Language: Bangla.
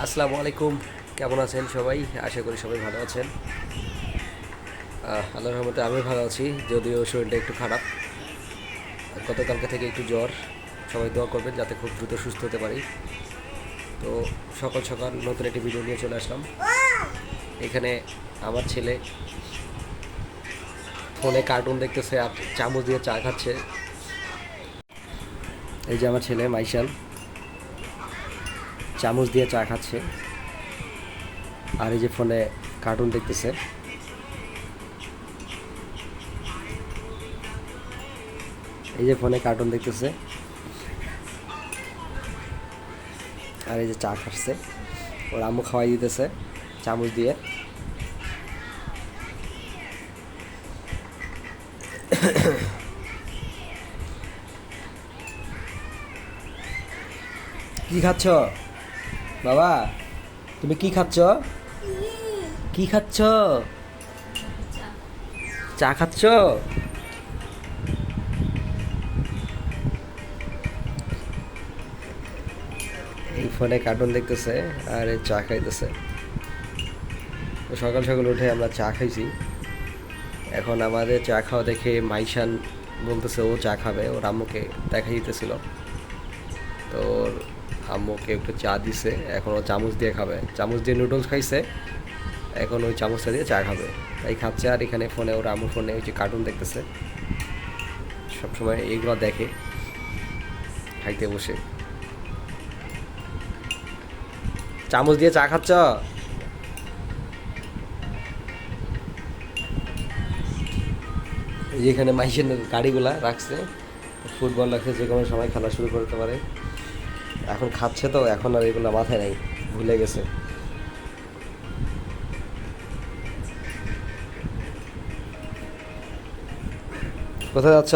আসসালামু আলাইকুম। কেমন আছেন সবাই? আশা করি সবাই ভালো আছেন। আল্লাহর রহমতে আমি ভালো আছি, যদিও শরীরটা একটু খারাপ। গতকালকে থেকে একটু জ্বর। সবাই দোয়া করবেন যাতে খুব দ্রুত সুস্থ হতে পারি। তো সকাল সকাল নতুন একটি ভিডিও নিয়ে চলে আসলাম। এখানে আমার ছেলে ফোনে কার্টুন দেখতেছে আর চামচ দিয়ে চা খাচ্ছে। এই যে আমার ছেলে মাইশাল চামচ দিয়ে চা খাচ্ছে, আর এই যে ফোনে কার্টুন দেখতেছে। এই যে ফোনে কার্টুন দেখতেছে আর এই যে চা খাচ্ছে। ওর আম্মু খাওয়াই দিতেছে চামচ দিয়ে। কি খাচ্ছ বাবা? তুমি কি খাচ্ছ? কি খাচ্ছ? চা খাচ্ছ? এই ফোনে কার্টুন দেখতেছে আর এই চা খাইতেছে। তো সকাল সকাল উঠে আমরা চা খাইছি। এখন আমাদের চা খাওয়া দেখে মাইশান বলতেছে ও চা খাবে, ওর আম্মুকে দেখা দিতেছিল। তো ওর আম্মুকে একটু চা দিছে, এখন ও চামচ দিয়ে খাবে। চামচ দিয়ে নুডলস খাইছে, এখন ওই চামচটা দিয়ে চা খাবে। তাই খাচ্ছে। আর এখানে ফোনে ওর আম্মু ফোনে ওই যে কার্টুন দেখতেছে, সবসময় এইগুলো দেখে খাইতে বসে। চামচ দিয়ে চা খাচ্ছ? এই যে এখানে মাইসের গাড়িগুলা রাখছে, ফুটবল রাখছে, যে কোনো সময় খেলা শুরু করতে পারে। এখন খাচ্ছে তো, এখন আর এগুলো মাথায় নাই, ভুলে গেছে। কোথায় যাচ্ছ?